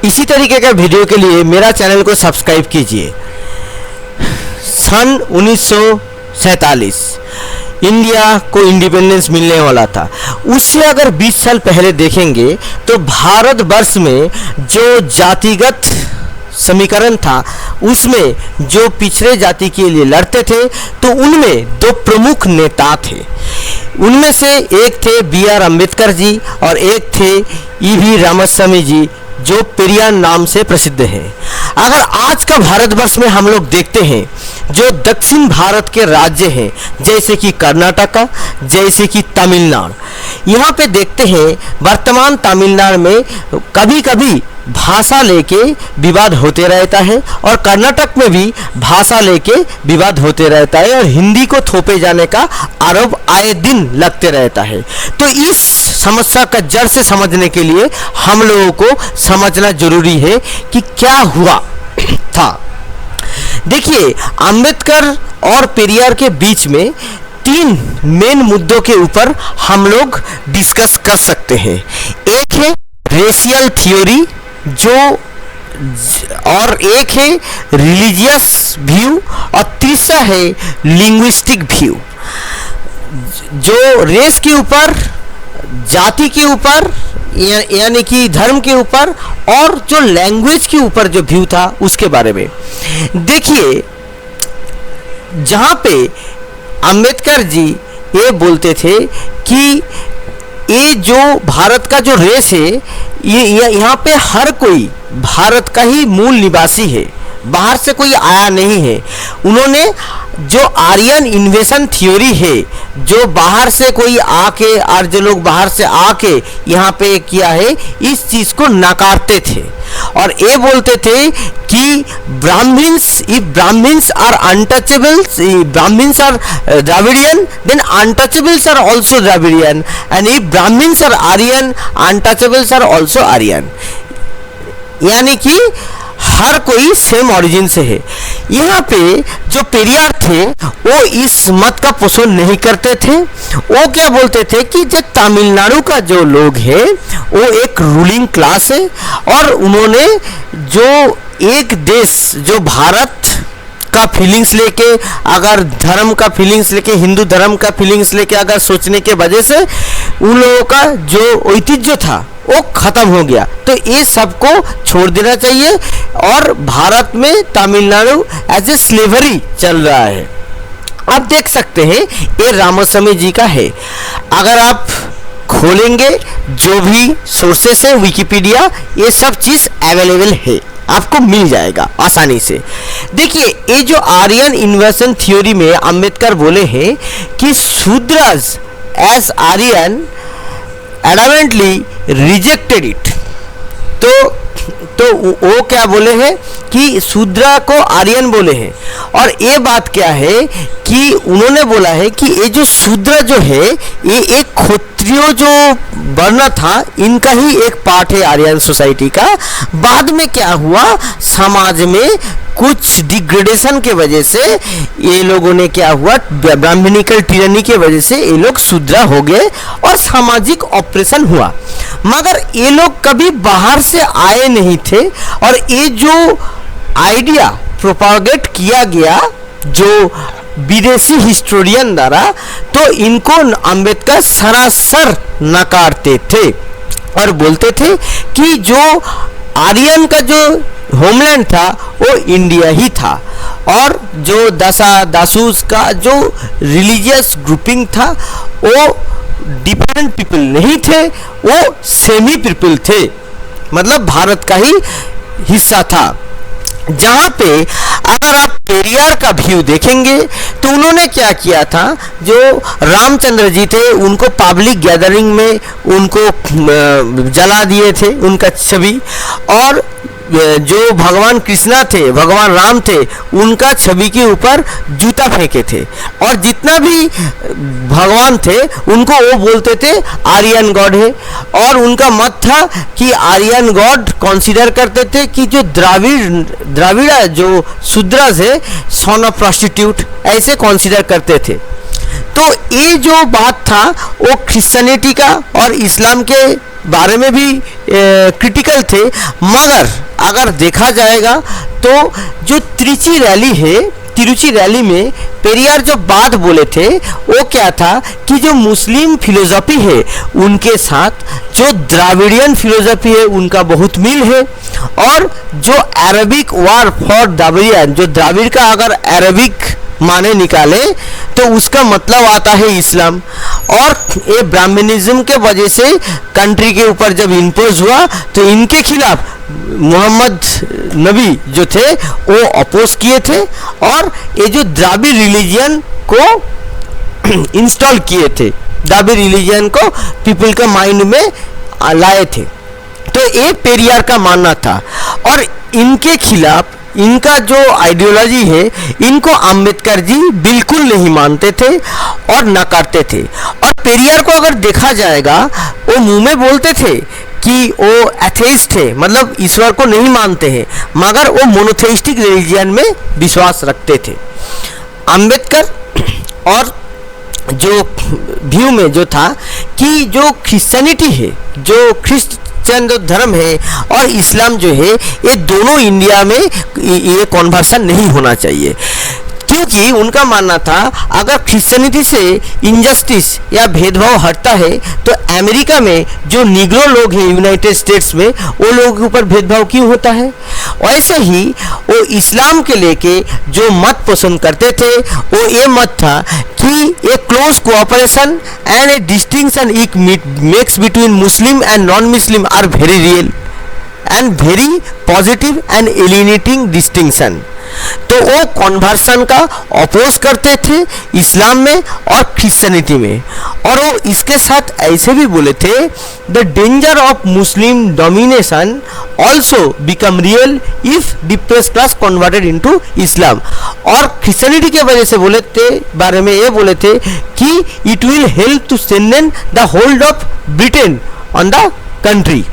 इसी तरीके का वीडियो के लिए मेरा चैनल को सब्सक्राइब कीजिए। सन 1947 इंडिया को इंडिपेंडेंस मिलने वाला था। उससे अगर 20 साल पहले देखेंगे तो भारतवर्ष में जो जातिगत समीकरण था उसमें जो पिछड़े जाति के लिए लड़ते थे तो उनमें दो प्रमुख नेता थे। उनमें से एक थे B.R. अम्बेडकर जी और एक थे E.V. रामास्वामी जी जो पेरियार नाम से प्रसिद्ध हैं। अगर आज का भारतवर्ष में हम लोग देखते हैं जो दक्षिण भारत के राज्य हैं जैसे कि कर्नाटका, जैसे कि तमिलनाडु, यहाँ पे देखते हैं वर्तमान तमिलनाडु में कभी कभी भाषा लेके विवाद होते रहता है और कर्नाटक में भी भाषा लेके विवाद होते रहता है और हिंदी को थोपे जाने का आरोप आए दिन लगते रहता है। तो इस समस्या का जड़ से समझने के लिए हम लोगों को समझना जरूरी है कि क्या हुआ था। देखिए, अंबेडकर और पेरियार के बीच में 3 मेन मुद्दों के ऊपर हम लोग डिस्कस कर सकते हैं। एक है रेशियल थ्योरी और एक है रिलीजियस व्यू और तीसरा है लिंग्विस्टिक व्यू। जो रेस के ऊपर, जाति के ऊपर यानी कि धर्म के ऊपर और जो लैंग्वेज के ऊपर जो व्यू था उसके बारे में देखिए, जहाँ पे अंबेडकर जी ये बोलते थे कि ये जो भारत का जो रेस है ये यहाँ पे हर कोई भारत का ही मूल निवासी है, बाहर से कोई आया नहीं है। उन्होंने जो आर्यन इन्वेशन थ्योरी है, जो बाहर से कोई आके और जो लोग बाहर से आके यहाँ पे किया है, इस चीज़ को नकारते थे और ये बोलते थे कि Brahmins are untouchables, Brahmins are Dravidian, then untouchables are also Dravidian, and if Brahmins are Aryan, untouchables are also Aryan. यानी कि हर कोई सेम ओरिजिन से है। यहाँ पे जो पेरियार थे वो इस मत का पोषण नहीं करते थे। वो क्या बोलते थे कि जो तमिलनाडु का जो लोग है वो एक रूलिंग क्लास है और उन्होंने जो एक देश, जो भारत का फीलिंग्स लेके, अगर धर्म का फीलिंग्स लेके, हिंदू धर्म का फीलिंग्स लेके अगर सोचने के वजह से उन लोगों का जो ऐतिह्य था वो खत्म हो गया। तो ये सबको छोड़ देना चाहिए और भारत में तमिलनाडु एज ए स्लेवरी चल रहा है। आप देख सकते हैं ये रामास्वामी जी का है। अगर आप खोलेंगे जो भी सोर्सेस है, विकिपीडिया, ये सब चीज़ अवेलेबल है, आपको मिल जाएगा आसानी से। देखिए, ये जो आर्यन इन्वेशन थ्योरी में अंबेडकर बोले हैं कि शूद्रज एज आर्यन एडमेंटली रिजेक्टेड इट। तो वो क्या बोले हैं कि शूद्र को आर्यन बोले हैं। और ये बात क्या है कि उन्होंने बोला है कि ये जो शूद्र जो है ये एक क्षत्रिय जो वर्ण था, इनका ही एक पार्ट है आर्यन सोसाइटी का। बाद में क्या हुआ, समाज में कुछ डिग्रेडेशन के वजह से ये लोगों ने क्या हुआ, ब्राह्मणिकल टिरनी के वजह से ये लोग शूद्र हो गए और सामाजिक ऑपरेशन हुआ। मगर ये लोग कभी बाहर से आए नहीं थे और ये जो आइडिया प्रोपागेट किया गया जो विदेशी हिस्टोरियन द्वारा, तो इनको अंबेडकर सरासर नकारते थे और बोलते थे कि जो आर्यन का जो होमलैंड था वो इंडिया ही था और जो दासूस का जो रिलीजियस ग्रुपिंग था वो डिफरेंट पीपल नहीं थे, वो सेमी पीपल थे, मतलब भारत का ही हिस्सा था। जहाँ पे अगर आप पेरियार का व्यू देखेंगे तो उन्होंने क्या किया था, जो रामचंद्र जी थे उनको पब्लिक गैदरिंग में उनको जला दिए थे उनका छवि, और जो भगवान कृष्णा थे, भगवान राम थे, उनका छवि के ऊपर जूता फेंके थे और जितना भी भगवान थे उनको वो बोलते थे आर्यन गॉड है। और उनका मत था कि आर्यन गॉड कंसीडर करते थे कि जो द्राविड़ा जो शूद्रज है सन ऑफ प्रोस्टिट्यूट, ऐसे कंसीडर करते थे। तो ये जो बात था वो क्रिश्चियनिटी का और इस्लाम के बारे में भी क्रिटिकल थे। मगर अगर देखा जाएगा तो जो तिरुचि रैली में पेरियार जो बात बोले थे वो क्या था कि जो मुस्लिम फिलोसफी है उनके साथ जो द्राविडियन फिलोसफी है उनका बहुत मिल है, और जो अरबिक वार फॉर द्राविडियन, जो द्राविड़ का अगर अरबिक माने निकाले तो उसका मतलब आता है इस्लाम। और ये ब्राह्मणिज्म के वजह से कंट्री के ऊपर जब इम्पोज हुआ तो इनके खिलाफ मोहम्मद नबी जो थे वो अपोज किए थे, और ये जो द्राविड़ रिलीजियन को इंस्टॉल किए थे, द्राविड़ रिलीजियन को पीपल के माइंड में लाए थे। तो ये पेरियार का मानना था, और इनके खिलाफ इनका जो आइडियोलॉजी है इनको अंबेडकर जी बिल्कुल नहीं मानते थे और नकारते थे। और पेरियार को अगर देखा जाएगा वो मुंह में बोलते थे कि वो एथेइस्ट है, मतलब ईश्वर को नहीं मानते हैं, मगर वो मोनोथेइस्टिक रिलीजियन में विश्वास रखते थे। अंबेडकर और जो व्यू में जो था कि जो क्रिश्चियनिटी है, जो क्रिश्चियन जो धर्म है और इस्लाम जो है, ये दोनों इंडिया में ये कन्वर्सन नहीं होना चाहिए, क्योंकि उनका मानना था अगर क्रिश्चियनिटी से इनजस्टिस या भेदभाव हटता है तो अमेरिका में जो निग्रो लोग हैं यूनाइटेड स्टेट्स में, वो लोगों के ऊपर भेदभाव क्यों होता है। वैसे ही वो इस्लाम के लेके जो मत पसंद करते थे वो ये मत था कि a close cooperation and a distinction it makes between Muslim and non Muslim are very real and very positive and alienating distinction. तो वो कन्वर्सन का अपोज करते थे इस्लाम में और क्रिश्चियनिटी में, और वो इसके साथ ऐसे भी बोले थे the danger of Muslim domination also become real if depress class converted into Islam. और क्रिश्चियनिटी के वजह से बोले थे, बारे में ये बोले थे कि it will help to strengthen the hold of Britain on the country.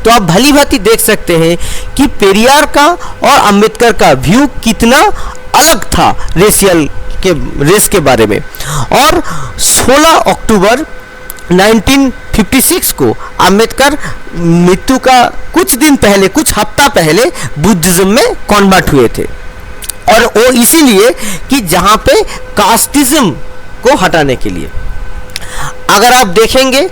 तो आप भली भांति देख सकते हैं कि पेरियार का और अंबेडकर का व्यू कितना अलग था रेस के बारे में। और 16 अक्टूबर 1956 को अंबेडकर मृत्यु का कुछ दिन पहले, कुछ हफ्ता पहले बुद्धिज्म में कन्वर्ट हुए थे, और वो इसीलिए कि जहाँ पे कास्टिज्म को हटाने के लिए। अगर आप देखेंगे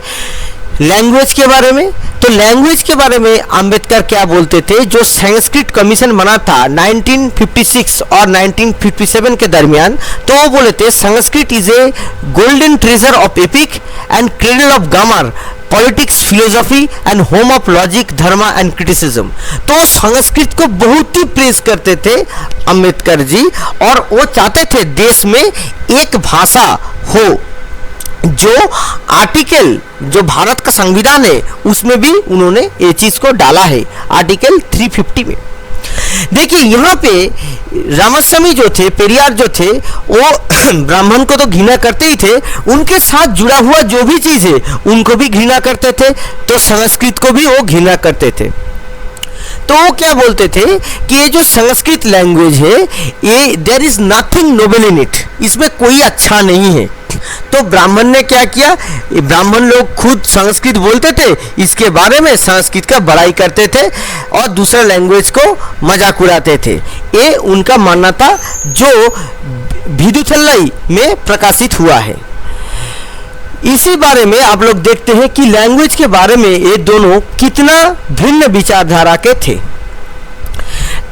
लैंग्वेज के बारे में, तो लैंग्वेज के बारे में अंबेडकर क्या बोलते थे, जो संस्कृत कमीशन बना था 1956 और 1957 के दरमियान, तो वो बोले थे Sanskrit is a golden treasure of epic and cradle of grammar, politics, philosophy and home of logic, Dharma and criticism. तो संस्कृत को बहुत ही प्रेज करते थे अंबेडकर जी, और वो चाहते थे देश में एक भाषा हो। जो आर्टिकल, जो भारत का संविधान है उसमें भी उन्होंने ये चीज को डाला है, आर्टिकल 350 में। देखिए यहाँ पे रामास्वामी जो थे, पेरियार जो थे, वो ब्राह्मण को तो घृणा करते ही थे, उनके साथ जुड़ा हुआ जो भी चीज है उनको भी घृणा करते थे, तो संस्कृत को भी वो घृणा करते थे। तो वो क्या बोलते थे कि ये जो संस्कृत लैंग्वेज है, ये there is nothing noble in it, इसमें कोई अच्छा नहीं है। तो ब्राह्मण ने क्या किया, ब्राह्मण लोग खुद संस्कृत बोलते थे, इसके बारे में संस्कृत का बड़ाई करते थे और दूसरा लैंग्वेज को मजाक उड़ाते थे। ये उनका मानना था, जो विदुथल्लाई में प्रकाशित हुआ है। इसी बारे में आप लोग देखते हैं कि लैंग्वेज के बारे में ये दोनों कितना भिन्न विचारधारा के थे।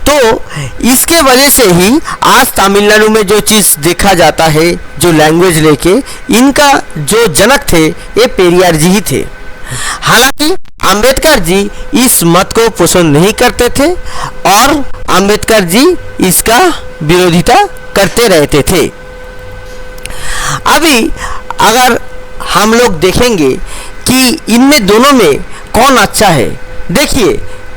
तो इसके वजह से ही आज तमिलनाडु में जो चीज़ देखा जाता है, जो लैंग्वेज लेके, इनका जो जनक थे ये पेरियार जी ही थे। हालांकि अंबेडकर जी इस मत को पसंद नहीं करते थे और अंबेडकर जी इसका विरोधिता करते रहते थे। अभी अगर हम लोग देखेंगे कि इनमें दोनों में कौन अच्छा है, देखिए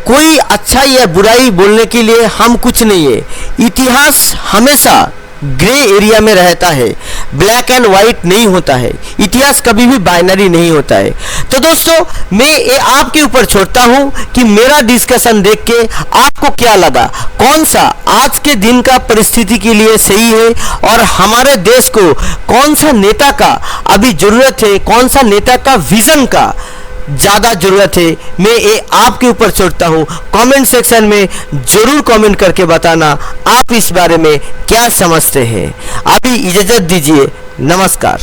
कोई अच्छा या बुराई बोलने के लिए हम कुछ नहीं है। इतिहास हमेशा ग्रे एरिया में रहता है, ब्लैक एंड वाइट नहीं होता है। इतिहास कभी भी बाइनरी नहीं होता है। तो दोस्तों, मैं ये आपके ऊपर छोड़ता हूं कि मेरा डिस्कशन देख के आपको क्या लगा, कौन सा आज के दिन का परिस्थिति के लिए सही है और हमारे देश को कौन सा नेता का अभी जरूरत है, कौन सा नेता का विजन का ज़्यादा ज़रूरत है, मैं ये आपके ऊपर छोड़ता हूँ। कमेंट सेक्शन में ज़रूर कमेंट करके बताना आप इस बारे में क्या समझते हैं। अभी इजाज़त दीजिए, नमस्कार।